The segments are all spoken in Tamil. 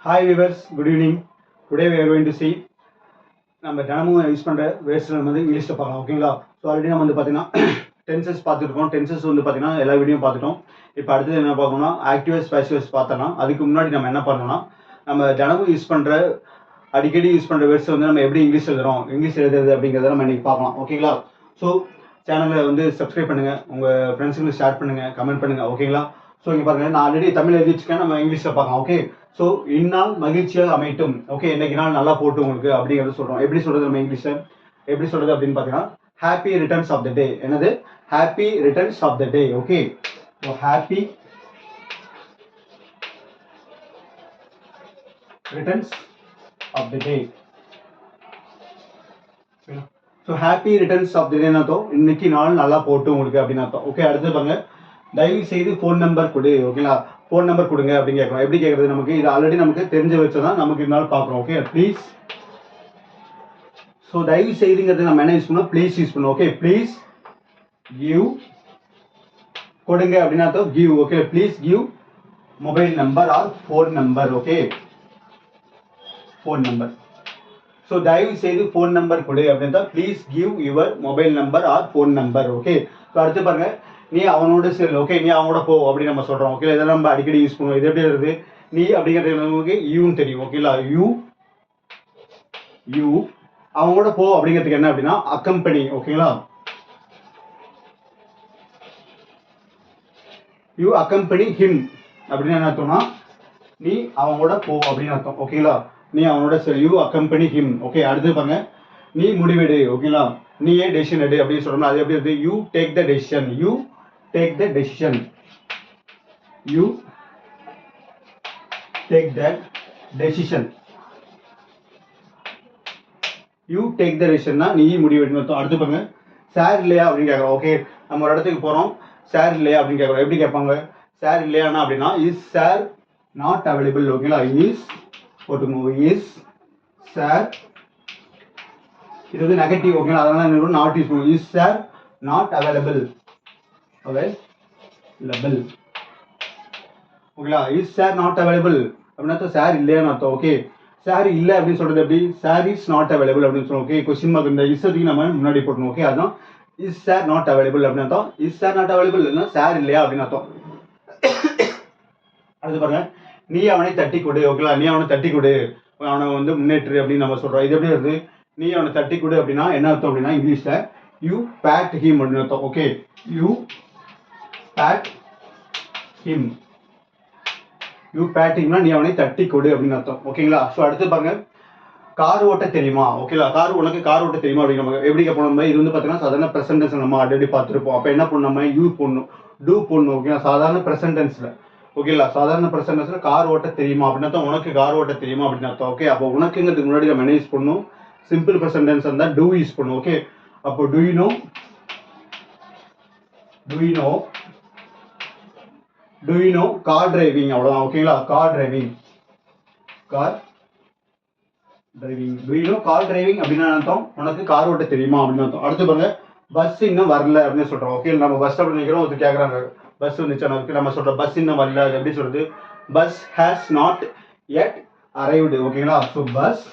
Hi viewers, good evening. Today we are going to see நம்ம தினமும் யூஸ் பண்ணுற வேர்ட்ஸ் வந்து இங்கிலீஷில் பார்க்கலாம் ஓகேங்களா. ஸோ ஆல்ரெடி நம்ம வந்து பார்த்தீங்கன்னா டென்சஸ் பார்த்துருக்கோம். டென்சஸ் வந்து பார்த்தீங்கன்னா எல்லா வீடியோ பார்த்துட்டோம். இப்போ அடுத்தது என்ன பார்க்கணும்னா ஆக்டிவஸ் பேசிவஸ் பார்த்தோம்னா அதுக்கு முன்னாடி நம்ம என்ன பண்ணணும்னா நம்ம தினமும் யூஸ் பண்ணுற அடிக்கடி யூஸ் பண்ணுற வேர்ட்ஸ் வந்து நம்ம எப்படி இங்கிலீஷ் எழுதுறோம், இங்கிலீஷ் எழுதுறது அப்படிங்கிறத நம்ம இன்னைக்கு பார்க்கலாம் ஓகேங்களா. ஸோ சேனலை வந்து சப்ஸ்கிரைப் பண்ணுங்கள், உங்கள் ஃப்ரெண்ட்ஸுங்களுக்கு ஷேர் பண்ணுங்கள், கமெண்ட் பண்ணுங்கள் ஓகேங்களா. ஸோ இங்கே பாருங்கள், நான் ஆல்ரெடி தமிழ் எழுதி வச்சுக்கேன், நம்ம இங்கிலீஷில் பார்க்கலாம் ஓகே. ஸோ இந்நாள் மகிழ்ச்சியாக அமைட்டும் ஓகே, இன்னைக்கு நாள் நல்லா போட்டு உங்களுக்கு அப்படிங்கிறத சொல்கிறோம். எப்படி சொல்கிறது நம்ம இங்கிலீஷில் எப்படி சொல்கிறது அப்படின்னு பார்த்தீங்கன்னா happy returns of the day. என்னது? Happy returns of the day okay. So happy returns of the day. So happy returns of the டேன்னு அர்த்தம் இன்னைக்கு நாள் நல்லா போட்டு உங்களுக்கு அப்படின்னு அர்த்தம் ஓகே. அடுத்து பாருங்க, தயவு செய்து ஃபோன் நம்பர் கொடு ஓகேங்களா. ஃபோன் நம்பர் கொடுங்க அப்படின்னு கேட்கலாம். எப்படி கேட்கறது? நமக்கு இது ஆல்ரெடி நமக்கு தெரிஞ்ச வச்சுதான் நமக்கு இருந்தாலும் பார்க்குறோம் ஓகே. ப்ளீஸ். ஸோ தயவு செய்துங்கிறது நம்ம என்ன யூஸ் பண்ணோம்? ப்ளீஸ் யூஸ் பண்ணோம் ஓகே. ப்ளீஸ் கிவ் கொடுங்க அப்படின்னு அர்த்தம் give okay. Please give mobile number or phone number okay. Phone number. So தயவு செய்து ஃபோன் நம்பர் கொடு அப்படின்னா please give your mobile number or phone number okay. So அடுத்து பாருங்க, நீ அவனோட செல் ஓகே, நீ அவனோட போ அப்படின்னு நம்ம சொல்றோம் ஓகே. இதெல்லாம் நம்ம அடிக்கடி யூஸ் பண்ணுவோம். இது எப்படி வருது? நீ அப்படிங்கிறது நமக்கு யூன்னு தெரியும் ஓகேங்களா. யூ அவனோட போ அப்படிங்கிறதுக்கு என்ன அப்படின்னா அக்கம்பெனி ஓகேங்களா. யூ அக்கம்பெனி ஹிம் அப்படின்னு என்ன அர்த்தம்னா நீ அவனோட போ அப்படின்னு அர்த்தம் ஓகேங்களா. நீ அவனோட செல், யூ அக்கம்பெனி ஹிம் ஓகே. அடுத்து பாருங்க, நீ முடிவெடு ஓகேங்களா. நீயே டெசிஷன் எடு அப்படின்னு சொல்றோம்னா அது எப்படி இருக்கு? You take the decision. You take the decision. You take that decision. You take the decision னா நீ முடிவெடுன்னு அர்த்தம். அடுத்து பாருங்க, சார் இல்லையா அப்படின்னு கேட்குறோம் ஓகே. நம்ம ஒரு இடத்துக்கு போகிறோம், சார் இல்லையா அப்படின்னு கேட்குறோம். எப்படி கேட்பாங்க? சார் இல்லையானா அப்படின்னா இஸ் சார் நாட் அவைலபிள் ஓகேங்களா. இஸ் போட்டுக்கோங்க, இஸ் சார். இது வந்து நெகட்டிவ் ஓகேங்களா, அதனால என்ன நாட் யூஸ் பண்ணுவோம். இஸ் சார் நாட் அவைலபிள் ஓகேங்களா. இஸ் சார் நாட் அவைலபிள் அப்படின்னா சார் இல்லையான்னு அர்த்தம் ஓகே. சார் இல்லை அப்படின்னு சொல்றது எப்படி? சார் இஸ் நாட் அவைலபிள் அப்படின்னு சொல்லுவோம் ஓகே. கொஸ்டின் மார்க் இந்த இஸ்ஸத்துக்கு நம்ம முன்னாடி போட்டணும் ஓகே. அதுதான் இஸ் சார் நாட் அவைலபிள் அப்படின்னு அர்த்தம். இஸ் சார் நாட் அவைலபிள் இல்லைன்னா சார் இல்லையா அப்படின்னு அர்த்தம். அடுத்து பாருங்க, நீ அவனை தட்டி கொடு ஓகேங்களா. நீ அவனை தட்டி கொடு, அவனை வந்து முன்னேற்று அப்படின்னு நம்ம சொல்றோம். இது எப்படி வருது? நீ அவனை தட்டி கொடு அப்படின்னா என்ன அர்த்தம் அப்படின்னா இங்கிலீஷ்ல யூ பேட் ஹிம் அப்படின்னு அர்த்தம் okay. You pat him. You pat him நீ அவனை தட்டி கொடு அப்படின்னு அர்த்தம் ஓகேங்களா. ஸோ அடுத்து பாருங்க, கார் ஓட்ட தெரியுமா ஓகேங்களா. உனக்கு கார் ஓட்ட தெரியுமா அப்படின்னு நம்ம எப்படி போனோம்? இது வந்து பார்த்தீங்கன்னா சாதாரண ப்ரெசன்டென்ஸ் நம்ம ஆல்ரெடி பார்த்துருப்போம். அப்போ என்ன பண்ணணும்? நம்ம யூ போடணும், டூ போடணும் ஓகேங்களா. சாதாரண ப்ரெசன்டென்ஸ்ல ஓகேங்களா. சாதாரண ப்ரெசன்டென்ஸ்ல கார் ஓட்ட தெரியுமா அப்படின்னு அர்த்தம். உனக்கு கார் ஓட்ட தெரியுமா அப்படின்னு அர்த்தம் ஓகே. அப்போ உனக்குங்கிறதுக்கு முன்னாடி நம்ம என்ன யூஸ் பண்ணணும்? சிம்பிள் ப்ரெசன்டென்ஸ் இருந்தால் டூ யூஸ் பண்ணணும் ஓகே. அப்போ to you know car driving அவ்வளோதான் ஓகேங்களா. Car driving to you know car driving அப்படின்னு அர்த்தம் உனக்கு கார் ஓட்ட தெரியுமா அப்படின்னு அர்த்தம். அடுத்து பாருங்க, பஸ் இன்னும் வரல அப்படின்னு சொல்றோம் ஓகே. நம்ம பஸ் ஸ்டாப்ல நிற்கிறோம், ஒருத்தர் கேட்குறாங்க பஸ் வந்துச்சு, நம்ம சொல்றோம் பஸ் இன்னும் வரல. அது எப்படி சொல்றது? Bus has not yet arrived ஓகேங்களா. ஸோ பஸ்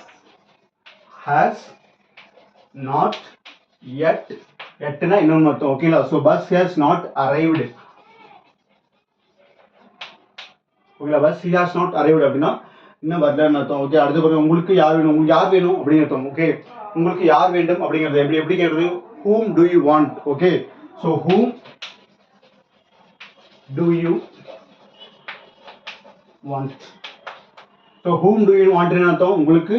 ஹேஸ் நாட் எட்னா இன்னொன்று அர்த்தம் ஓகேங்களா. So bus has not arrived ஓகேங்களா. Bus he has not arrived அப்படின்னா இன்னும் வரலன்னு அர்த்தம் ஓகே. அடுத்து பாருங்க, உங்களுக்கு யார் வேணும், உங்களுக்கு யார் வேணும் அப்படின்னு அர்த்தம் ஓகே. உங்களுக்கு யார் வேண்டும் அப்படிங்கிறது எப்படி கேட்குறது? whom do you want okay. So whom do you want. So whom do you want அர்த்தம் உங்களுக்கு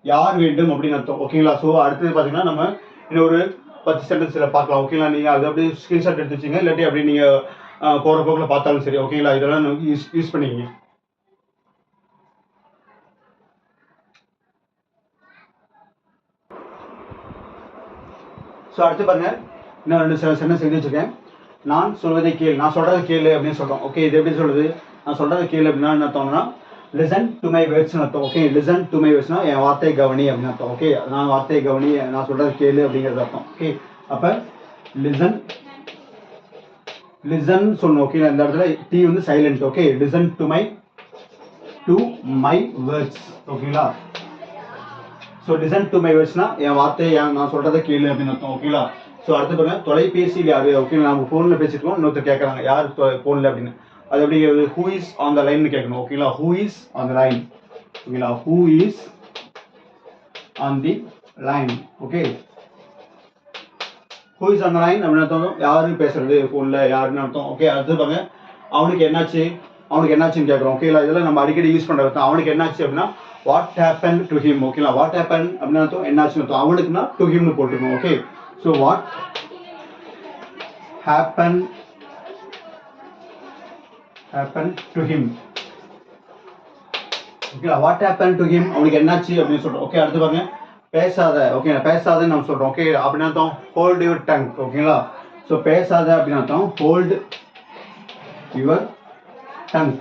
யார் வேண்டும் அப்படின்னு அர்த்தம் ஓகேங்களா. ஸோ அடுத்தது பார்த்தீங்கன்னா நம்ம இன்னொரு 10 சென்டென்ஸில் பார்க்கலாம் ஓகேங்களா. நீங்கள் அதை அப்படியே ஸ்க்ரீன்ஷாட் எடுத்து வச்சுங்க, இல்லாட்டி அப்படி நீங்கள் போகிற போக்கில் பார்த்தாலும் சரி ஓகேங்களா. இதெல்லாம் யூஸ் பண்ணிக்கிங்க. ஸோ அடுத்து பாருங்க, இன்னும் 2 சென்டென்ஸ் எழுதி வச்சிருக்கேன். நான் சொல்வதை கேள், நான் சொல்றதை கேளு அப்படின்னு சொல்றோம் ஓகே. இது எப்படி சொல்றது? நான் சொல்றதை கேளு அப்படின்னா என்ன அர்த்தம்னா லிசன் டு மை வேர்ட்ஸ்னு அர்த்தம் ஓகே. லிசன் டு மை வேர்ட்ஸ்னா என் வார்த்தையை கவனி அப்படின்னு அர்த்தம் ஓகே. நான் வார்த்தையை கவனி, நான் சொல்றதை கேளு அப்படிங்கிறது அர்த்தம் ஓகே. அப்போ லிசன் சொல்லணும் ஓகே. இந்த இடத்துல டி வந்து silent okay. Listen to my to my words ஓகேங்களா. ஸோ லிசன் டு மை வேர்ட்ஸ்னா என் வார்த்தையை நான் சொல்கிறத கேளு அப்படின்னு அர்த்தம் ஓகேங்களா. ஸோ அடுத்து பாருங்க தொலைபேசியில் யார் ஓகேங்களா. நம்ம ஃபோனில் பேசிட்டு இன்னொருத்தர் கேட்குறாங்க யார் ஃபோனில் அப்படின்னு. அது எப்படி ஹூ இஸ் ஆன் த லைன்னு கேட்கணும் ஓகேங்களா. Who is on the line ஓகேங்களா. Who is on the line okay. Who is on the line அப்படின்னு அர்த்தம் யாரு பேசுறது ஃபோனில் யாருன்னு அர்த்தம் ஓகே. அடுத்து பாருங்க அவனுக்கு என்னாச்சுன்னு கேட்குறோம் ஓகேங்களா. இதெல்லாம் நம்ம அடிக்கடி யூஸ் பண்ணுறது. அவனுக்கு என்னாச்சு அப்படின்னா வாட் ஹேப்பன் டு ஹிம் ஓகேங்களா. வாட் ஹேப்பன் அப்படின்னு அர்த்தம் என்னாச்சுன்னு அர்த்தம். அவனுக்குன்னா டு ஹிம்னு போட்டுருக்கோம் okay. So what happen to him ஓகேங்களா. வாட் ஹேப்பன் டு ஹிம் அவனுக்கு என்னாச்சு அப்படின்னு சொல்கிறோம் ஓகே. அடுத்து பாருங்க பேசாத ஓகேங்களா. பேசாதன்னு நம்ம சொல்கிறோம் ஓகே. அப்படின்னு அர்த்தம் ஹோல்ட் யுவர் டங் ஓகேங்களா. ஸோ பேசாத அப்படின்னு அர்த்தம் ஹோல்ட் யுவர் டங்.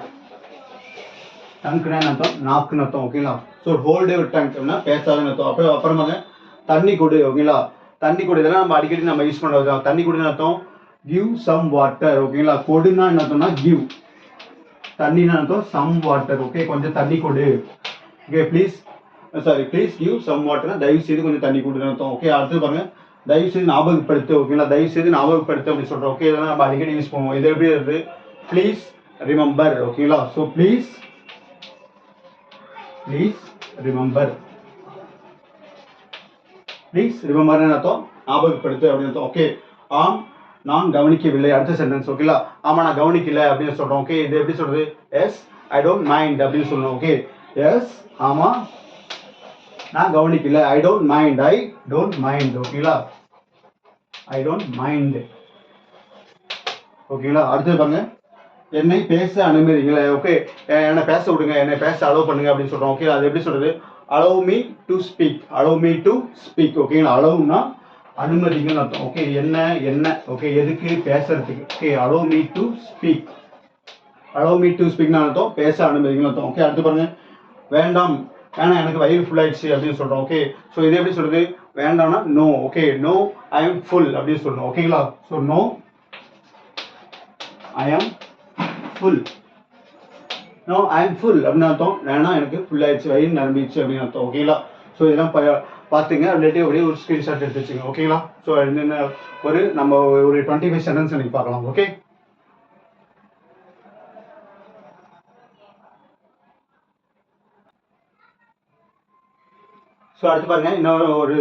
டங்க்னா அர்த்தம் நாக்குன்னு அர்த்தம் ஓகேங்களா. ஸோ ஹோல்ட் யுவர் டங் அப்படின்னா பேசாதன்னு அர்த்தம். அப்புறமாங்க தண்ணி கொடு ஓகேங்களா. தண்ணி கொடு இதெல்லாம் நம்ம அடிக்கடி நம்ம யூஸ் பண்ணுறது. தண்ணி கொடுன்னு அர்த்தம் கிவ் சம் வாட்டர் ஓகேங்களா. கொடுன்னா என்ன அர்த்தம்னா கிவ். தண்ணின்னு அர்த்தம் சம் வாட்டர் ஓகே. கொஞ்சம் தண்ணி கொடு ஓகே. ப்ளீஸ் கிவ் சம் வாட்டர்னா தயவு செய்து கொஞ்சம் தண்ணி கொடுன்னு அர்த்தம் ஓகே. அடுத்து பாருங்க தயவு செய்து ஞாபகப்படுத்து ஓகேங்களா. தயவு செய்து ஞாபகப்படுத்து அப்படின்னு சொல்கிறோம் ஓகே. இதெல்லாம் நம்ம அடிக்கடி யூஸ் பண்ணுவோம். இது எப்படி இருக்குது ப்ளீஸ் ரிமெம்பர் ஓகேங்களா. ஸோ ப்ளீஸ் ரிமெம்பர் அர்த்தம் ஞாபகப்படுத்து அப்படின்னு அர்த்தம் ஓகே. ஆம் நான் கவனிக்கவில்லை அடுத்த சென்டென்ஸ் ஓகேங்களா. ஆமாம் நான் கவனிக்கல அப்படின்னு சொல்கிறோம் ஓகே. இது எப்படி சொல்கிறது எஸ் ஐ டோன்ட் மைண்ட் அப்படின்னு சொல்லணும் ஓகே. எஸ் ஆமாம் நான் கவனிக்கல ஐ டோன்ட் மைண்ட் ஓகேங்களா. ஐ டோன்ட் மைண்ட் ஓகேங்களா. அடுத்தது பாருங்க என்னை பேச அனுமதிங்களே ஓகே. என்னை பேச விடுங்க என்னை பேச அலோவ் பண்ணுங்க அப்படின்னு சொல்கிறோம் ஓகே. அது எப்படி சொல்கிறது அலோவ் மீ டு ஸ்பீக் ஓகேங்களா. அலோவ்னா அனுமதிங்கன்னு அர்த்தம் ஓகே. என்ன ஓகே எதுக்கு பேசுறதுக்கு ஓகே. அலோவ் மீ டு ஸ்பீக்னா அர்த்தம் பேச அனுமதிங்கன்னு அர்த்தம் ஓகே. அடுத்து பாருங்க வேண்டாம் எனக்கு வயிறு ஃபுல் ஆயிடுச்சு அப்படின்னு சொல்கிறோம் ஓகே. ஸோ இது எப்படி சொல்கிறது வேண்டாம்னா no okay. No I am full அப்படின்னு சொல்லணும் ஓகேங்களா. So no I am full அப்படின்னு அர்த்தம். வேணாம் எனக்கு ஃபுல் ஆயிடுச்சு வயிறு நிரம்பிடுச்சு அப்படின்னு அர்த்தம் ஓகேங்களா. ஸோ இதெல்லாம் பார்த்துங்க ரிலேட்டிவ் அப்படியே ஒரு ஸ்க்ரீன்ஷாட் எடுத்து வச்சுங்க ஓகேங்களா. ஸோ என்னென்ன நம்ம ஒரு 25 சென்டென்ஸ் எனக்கு பார்க்கலாம் ஓகே. ஸோ அடுத்து பாருங்க இன்னொரு ஒரு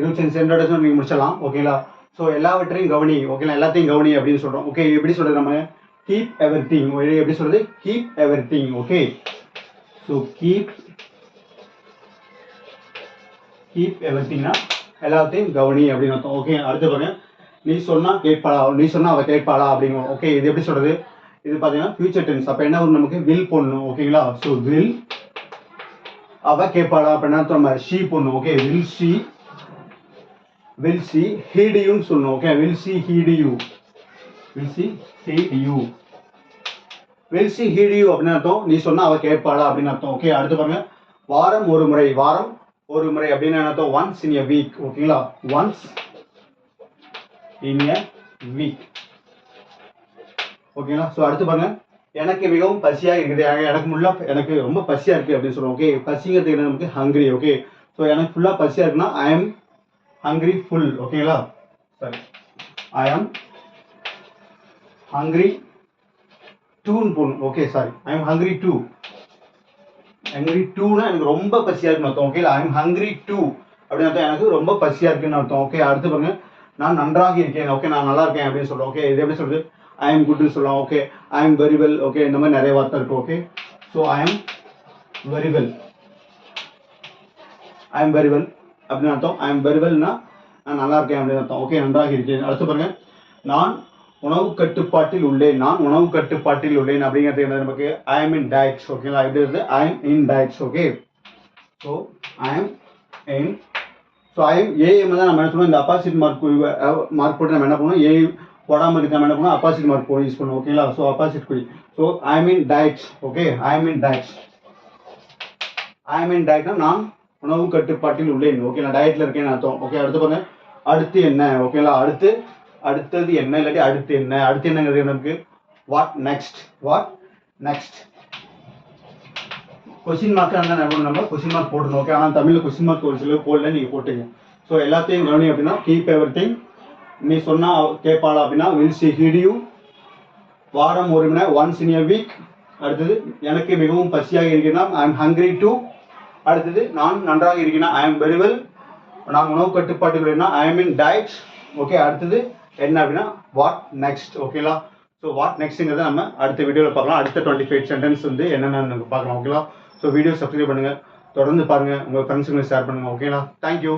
25 சென்டென்ஸ் நீங்கள் முடிச்சிடலாம் ஓகேங்களா. ஸோ எல்லாவற்றையும் கவனி ஓகேங்களா. எல்லாத்தையும் கவனி அப்படின்னு சொல்கிறோம் ஓகே. எப்படி சொல்கிறது நம்ம keep everything எப்படி சொல்றது keep everything okay. So keep everythingனா எல்லாத்தையும் கவனி அப்படின்னு அர்த்தம் ஓகே. அடுத்து பாருங்க நீ சொன்னா அவ கேட்பாளா அப்படிங்கும் ஓகே. இது எப்படி சொல்றது இது பார்த்தீங்கன்னா ஃபியூச்சர் டென்ஸ். அப்போ என்ன வரும் நமக்கு வில் போடணும் ஓகேங்களா. ஸோ வில் அவ கேட்பாளா அப்படின்னா நம்ம ஷீ போடணும் ஓகே. வில் சி ஹீட் யூன்னு சொல்லணும் okay. Will see heat you அப்படின்னு அர்த்தம் நீ சொன்னா அவ கேட்பாளா அப்படின்னு அர்த்தம் ஓகே. அடுத்து பாருங்க வாரம் ஒரு முறை அப்படின்னு அர்த்தம் ஒன்ஸ் இன் எ வீக் ஓகேங்களா. ஒன்ஸ் இன் எ வீக் ஓகேங்களா. ஸோ அடுத்து பாருங்க எனக்கு மிகவும் பசியா இருக்குது எனக்கு ரொம்ப பசியா இருக்கு அப்படின்னு சொல்லுவோம் ஓகே. பசிங்கிறதுக்கு நமக்கு ஹங்கிரி ஓகே. ஸோ எனக்கு ஃபுல்லா பசியா இருக்குன்னா ஐ எம் ஹங்கிரி ஃபுல் ஓகேங்களா. சரி ஐ எம் ஹங்கிரி டூன்னு போடணும் okay. Sorry I am hungry டூனா எனக்கு ரொம்ப பசியா இருக்குன்னு அர்த்தம் okay. I am hungry too அப்படின்னு அர்த்தம் எனக்கு ரொம்ப பசியா இருக்குன்னு அர்த்தம் ஓகே. அடுத்து பாருங்க நான் நன்றாக இருக்கேன் ஓகே. நான் நல்லா இருக்கேன் அப்படின்னு சொல்லுவோம் ஓகே. இது எப்படி சொல்றது ஐ எம் குட்னு சொல்லலாம் okay. I am very well okay. இந்த மாதிரி நிறைய வார்த்தை இருக்கு okay. So I am very well அப்படின்னு அர்த்தம். ஐ எம் வெரி வெல்னா நான் நல்லா இருக்கேன் அப்படின்னு அர்த்தம் ஓகே. நன்றாக இருக்கேன். அடுத்து பாருங்க நான் உணவு கட்டுப்பாட்டில் உள்ளேன் அப்படிங்கிறது நமக்கு ஐ எம் இன் டயட்ஸ் ஓகேங்களா. எப்படி இருக்குது I am in diets okay. So I am am தான் நம்ம என்ன சொல்லுவோம் இந்த அப்பாசிட் மார்க் போட்டு நம்ம என்ன பண்ணுவோம் ஏ போடாமல் இருக்கு நம்ம என்ன பண்ணுவோம் அப்பாசிட் மார்க் போய் யூஸ் பண்ணுவோம் ஓகேங்களா. ஸோ அப்பாசிட் குறி. So I am in diets okay. I am in டயட்னா நான் உணவு கட்டுப்பாட்டில் உள்ளேன் ஓகே. நான் டயட்ல இருக்கேன்னு அர்த்தம் ஓகே. அடுத்து பாருங்க அடுத்து என்ன ஓகேங்களா. அடுத்தது என்ன இல்லாட்டி அடுத்து என்னங்கிறது நமக்கு வாட் நெக்ஸ்ட் கொஸ்டின் மார்க்காக இருந்தால் என்ன பண்ணணும், நம்ம கொஸ்டின் மார்க் போடணும். ஓகே, ஆனால் தமிழில் கொஸ்டின் மார்க் ஒரு சிலர் போடல, நீங்கள் போட்டுங்க. ஸோ எல்லாத்தையும் கவனி அப்படின்னா கீப் எவ்ரி திங். நீ சொன்னால் கேட்பாளா அப்படின்னா வில் சி ஹீட் யூ. வாரம் ஒரு மணி ஒன்ஸ் இன் எ வீக். அடுத்தது எனக்கு மிகவும் பசியாக இருக்கிறேன்னா ஐ எம் ஹங்க்ரி டூ. அடுத்தது நான் நன்றாக இருக்கிறேன்னா ஐ எம் வெரி வெல். நான் உணவு கட்டுப்பாட்டுனா I am in diet. Okay, அடுத்தது என்ன அப்படின்னா வாட் நெக்ஸ்ட். ஓகேலா, ஸோ வாட் நெக்ஸ்ட்ங்கிறத நம்ம அடுத்த வீடியோவில் பார்க்கலாம். அடுத்த 25 சென்டென்ஸ் வந்து என்னென்னு பார்க்கலாம். ஓகேலா, ஸோ வீடியோ சப்ஸ்கிரைப் பண்ணுங்கள், தொடர்ந்து பாருங்கள், உங்கள் ஃப்ரெண்ட்ஸுங்களுக்கு ஷேர் பண்ணுங்கள். ஓகேலா, தேங்க்யூ.